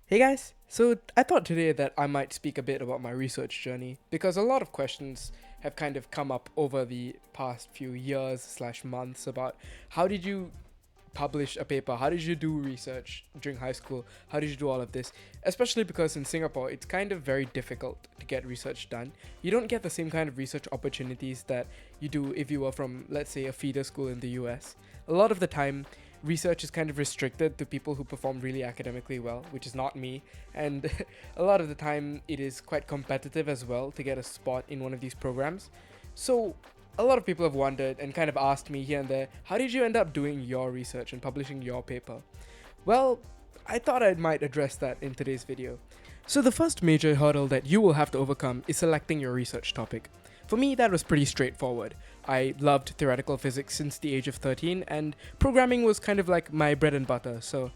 Hey guys, so I thought today that I might speak a bit about my research journey because a lot of questions have kind of come up over the past few years slash months about how did you publish a paper, how did you do research during high school, how did you do all of this, especially because in Singapore it's kind of very difficult to get research done. You don't get the same kind of research opportunities that you do if you were from, let's say, a feeder school in the US. A lot of the time research is kind of restricted to people who perform really academically well, which is not me. And a lot of the time, it is quite competitive as well to get a spot in one of these programs. So, a lot of people have wondered and kind of asked me here and there, how did you end up doing your research and publishing your paper? Well, I thought I might address that in today's video. So, the first major hurdle that you will have to overcome is selecting your research topic. For me, that was pretty straightforward. I loved theoretical physics since the age of 13, and programming was kind of like my bread and butter, so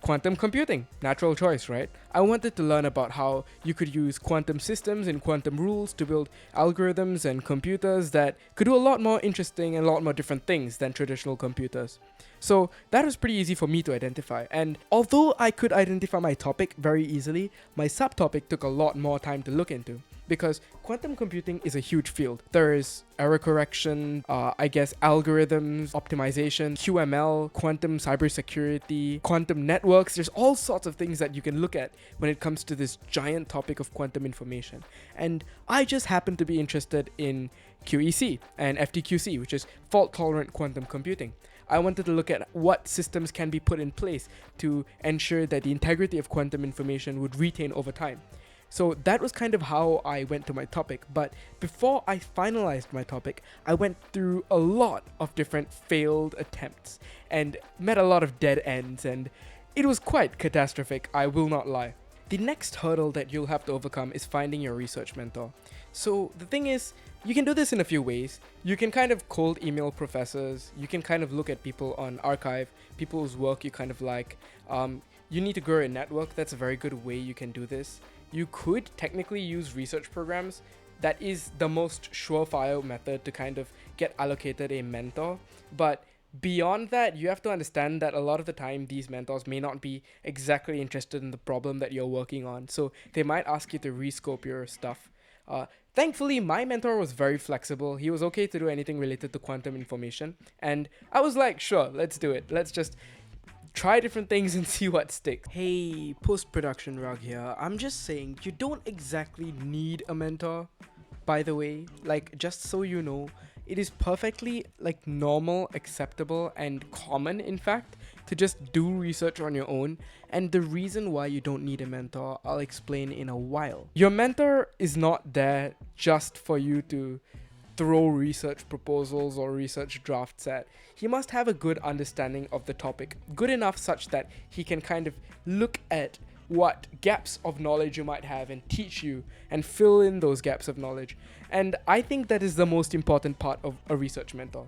quantum computing, natural choice, right? I wanted to learn about how you could use quantum systems and quantum rules to build algorithms and computers that could do a lot more interesting and a lot more different things than traditional computers. So that was pretty easy for me to identify, and although I could identify my topic very easily, my subtopic took a lot more time to look into. Because quantum computing is a huge field. There is error correction, algorithms, optimization, QML, quantum cybersecurity, quantum networks. There's all sorts of things that you can look at when it comes to this giant topic of quantum information. And I just happen to be interested in QEC and FTQC, which is fault-tolerant quantum computing. I wanted to look at what systems can be put in place to ensure that the integrity of quantum information would retain over time. So that was kind of how I went to my topic, but before I finalized my topic, I went through a lot of different failed attempts and met a lot of dead ends, and it was quite catastrophic, I will not lie. The next hurdle that you'll have to overcome is finding your research mentor. So the thing is, you can do this in a few ways. You can kind of cold email professors, you can kind of look at people on archive, people whose work you kind of like. You need to grow a network, that's a very good way you can do this. You could technically use research programs. That is the most surefire method to kind of get allocated a mentor. But beyond that, you have to understand that a lot of the time these mentors may not be exactly interested in the problem that you're working on. So they might ask you to rescope your stuff. Thankfully, my mentor was very flexible. He was okay to do anything related to quantum information. And I was like, sure, let's do it. Let's just try different things and see what sticks. Hey, post-production Rug here. I'm just saying, you don't exactly need a mentor, by the way. Like, just so you know, it is perfectly, like, normal, acceptable, and common, in fact, to just do research on your own. And the reason why you don't need a mentor, I'll explain in a while. Your mentor is not there just for you to throw research proposals or research drafts at. He must have a good understanding of the topic, good enough such that he can kind of look at what gaps of knowledge you might have and teach you and fill in those gaps of knowledge. And I think that is the most important part of a research mentor.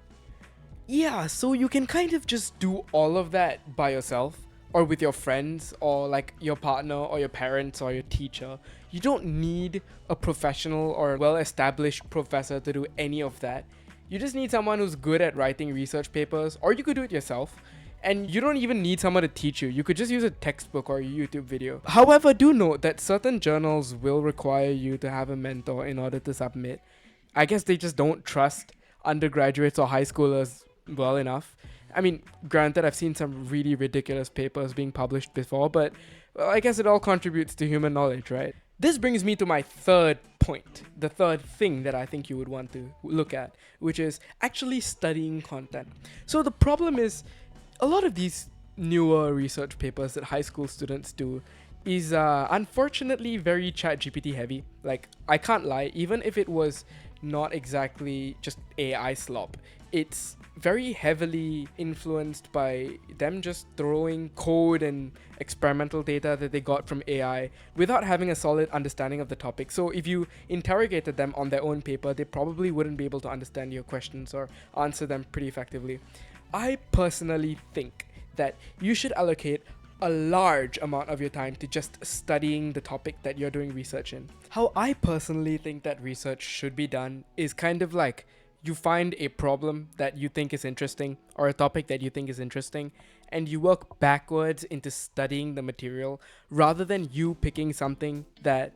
Yeah, so you can kind of just do all of that by yourself or with your friends or like your partner or your parents or your teacher. You don't need a professional or well-established professor to do any of that. You just need someone who's good at writing research papers, or you could do it yourself. And you don't even need someone to teach you. You could just use a textbook or a YouTube video. However, do note that certain journals will require you to have a mentor in order to submit. I guess they just don't trust undergraduates or high schoolers well enough. I mean, granted, I've seen some really ridiculous papers being published before, but well, I guess it all contributes to human knowledge, right? This brings me to my third point, the third thing that I think you would want to look at, which is actually studying content. So the problem is, a lot of these newer research papers that high school students do is unfortunately very ChatGPT heavy. Like, I can't lie, even if it was not exactly just AI slop, it's very heavily influenced by them just throwing code and experimental data that they got from AI without having a solid understanding of the topic. So if you interrogated them on their own paper, they probably wouldn't be able to understand your questions or answer them pretty effectively. I personally think that you should allocate a large amount of your time to just studying the topic that you're doing research in. How I personally think that research should be done is kind of like you find a problem that you think is interesting or a topic that you think is interesting, and you work backwards into studying the material rather than you picking something that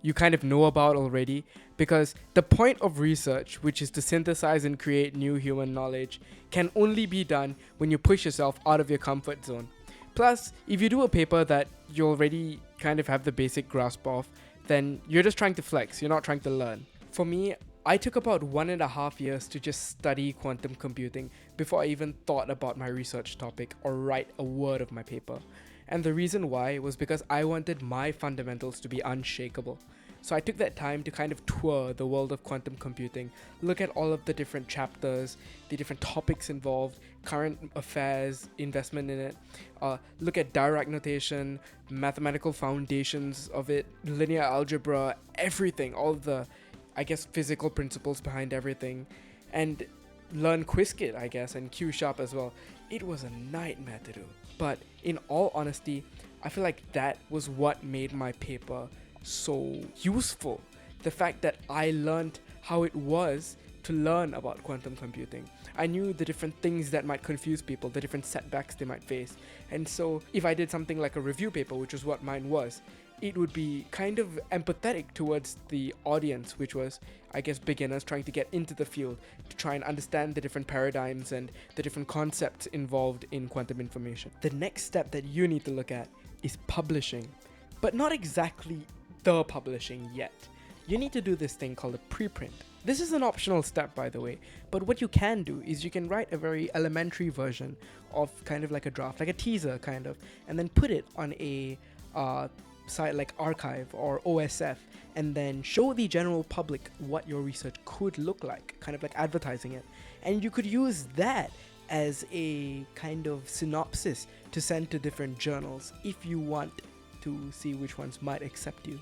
you kind of know about already. Because the point of research, which is to synthesize and create new human knowledge, can only be done when you push yourself out of your comfort zone. Plus, if you do a paper that you already kind of have the basic grasp of, then you're just trying to flex, you're not trying to learn. For me, I took about 1.5 years to just study quantum computing before I even thought about my research topic or write a word of my paper. And the reason why was because I wanted my fundamentals to be unshakable. So I took that time to kind of tour the world of quantum computing, look at all of the different chapters, the different topics involved, current affairs, investment in it, look at Dirac notation, mathematical foundations of it, linear algebra, everything, all of the, I guess, physical principles behind everything, and learn Qiskit, I guess, and Q Sharp as well. It was a nightmare to do. But in all honesty, I feel like that was what made my paper so useful. The fact that I learned how it was to learn about quantum computing. I knew the different things that might confuse people, the different setbacks they might face. And so if I did something like a review paper, which is what mine was, it would be kind of empathetic towards the audience, which was, I guess, beginners trying to get into the field to try and understand the different paradigms and the different concepts involved in quantum information. The next step that you need to look at is publishing, but not exactly the publishing yet. You need to do this thing called a preprint. This is an optional step, by the way, but what you can do is you can write a very elementary version of kind of like a draft, like a teaser kind of, and then put it on a site like Archive or OSF, and then show the general public what your research could look like, kind of like advertising it. And you could use that as a kind of synopsis to send to different journals if you want to see which ones might accept you.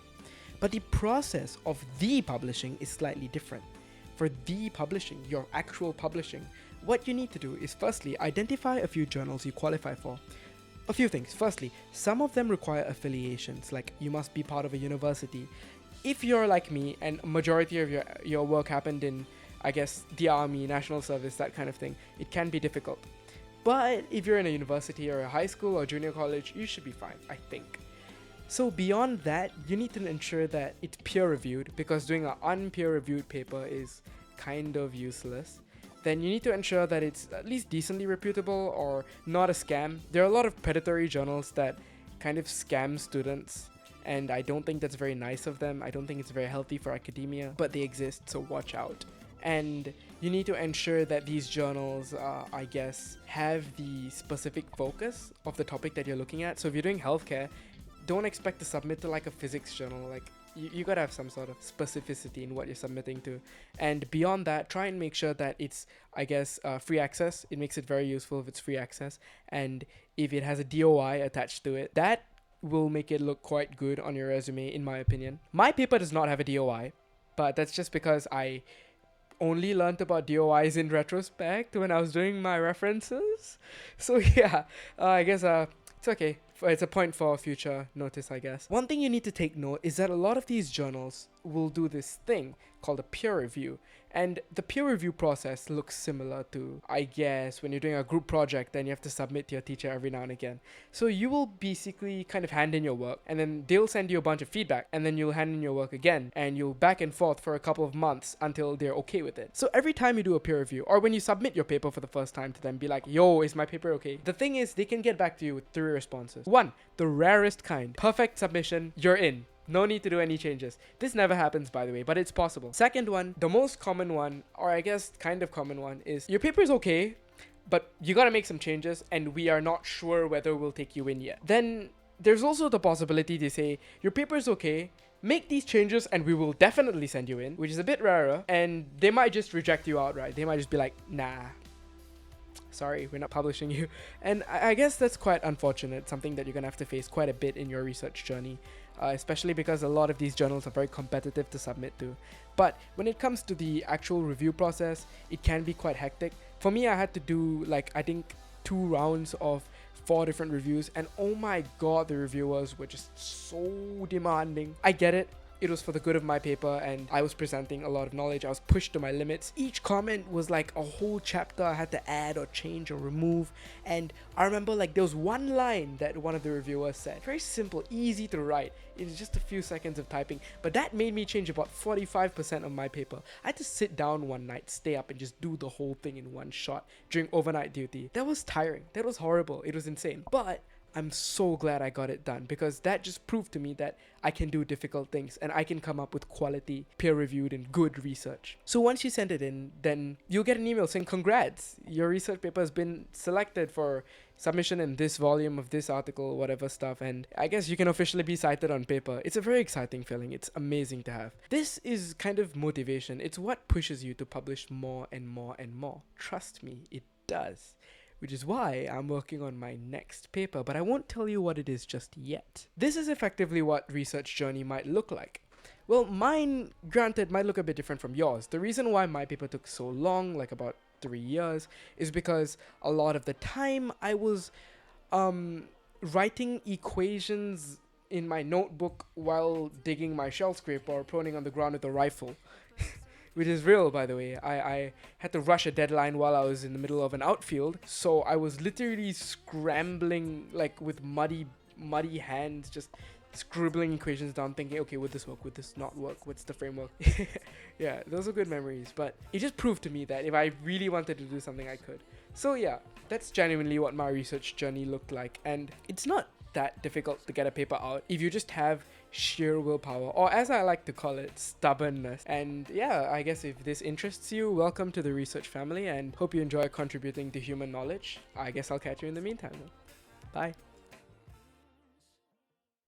But the process of the publishing is slightly different. For the publishing, your actual publishing, what you need to do is firstly identify a few journals you qualify for. A few things. Firstly, some of them require affiliations, like you must be part of a university. If you're like me and a majority of your work happened in, I guess, the army, national service, that kind of thing, it can be difficult. But if you're in a university or a high school or junior college, you should be fine, I think. So beyond that, you need to ensure that it's peer-reviewed, because doing an unpeer-reviewed paper is kind of useless. Then you need to ensure that it's at least decently reputable or not a scam. There are a lot of predatory journals that kind of scam students, and I don't think that's very nice of them. I don't think it's very healthy for academia, but they exist, so watch out. And you need to ensure that these journals, I guess, have the specific focus of the topic that you're looking at. So if you're doing healthcare, don't expect to submit to like a physics journal. Like you gotta have some sort of specificity in what you're submitting to. And beyond that, try and make sure that it's, I guess, free access. It makes it very useful if it's free access. And if it has a DOI attached to it, that will make it look quite good on your resume, in my opinion. My paper does not have a DOI, but that's just because I only learned about DOIs in retrospect when I was doing my references. So yeah, I guess it's okay. It's a point for future notice, I guess. One thing you need to take note is that a lot of these journals will do this thing called a peer review. And the peer review process looks similar to, I guess, when you're doing a group project, then you have to submit to your teacher every now and again. So you will basically kind of hand in your work, and then they'll send you a bunch of feedback, and then you'll hand in your work again, and you'll back and forth for a couple of months until they're okay with it. So every time you do a peer review, or when you submit your paper for the first time to them, be like, yo, is my paper okay? The thing is, they can get back to you with 3 responses. 1, the rarest kind. Perfect submission, you're in. No need to do any changes. This never happens, by the way, but it's possible. Second one, the most common one, or I guess kind of common one, is your paper is okay, but you gotta make some changes and we are not sure whether we'll take you in yet. Then there's also the possibility to say, your paper is okay, make these changes and we will definitely send you in, which is a bit rarer, and they might just reject you outright. They might just be like, nah, sorry, we're not publishing you. And I guess that's quite unfortunate, something that you're gonna have to face quite a bit in your research journey. Especially because a lot of these journals are very competitive to submit to. But when it comes to the actual review process, it can be quite hectic. For me, I had to do I think 2 rounds of 4 different reviews, and oh my god, the reviewers were just so demanding. I get it. it was for the good of my paper and I was presenting a lot of knowledge. I was pushed to my limits. Each comment was like a whole chapter I had to add or change or remove. And I remember like there was one line that one of the reviewers said. Very simple, easy to write. It was just a few seconds of typing. But that made me change about 45% of my paper. I had to sit down one night, stay up and just do the whole thing in one shot during overnight duty. That was tiring. That was horrible. It was insane. But I'm so glad I got it done because that just proved to me that I can do difficult things and I can come up with quality, peer-reviewed and good research. So once you send it in, then you'll get an email saying congrats, your research paper has been selected for submission in this volume of this article, whatever stuff, and I guess you can officially be cited on paper. It's a very exciting feeling. It's amazing to have. This is kind of motivation. It's what pushes you to publish more and more and more. Trust me, it does. Which is why I'm working on my next paper, but I won't tell you what it is just yet. This is effectively what research journey might look like. Well, mine, granted, might look a bit different from yours. The reason why my paper took so long, like about 3 years, is because a lot of the time I was writing equations in my notebook while digging my shell scraper or proning on the ground with a rifle. Which is real, by the way. I had to rush a deadline while I was in the middle of an outfield, so I was literally scrambling like with muddy hands, just scribbling equations down, thinking, okay, would this work? Would this not work? What's the framework? Yeah, those are good memories, but it just proved to me that if I really wanted to do something, I could. So yeah, that's genuinely what my research journey looked like, and it's not that difficult to get a paper out if you just have sheer willpower, or as I like to call it, stubbornness. And yeah, I guess if this interests you, welcome to the research family and hope you enjoy contributing to human knowledge. I guess I'll catch you in the meantime. Bye.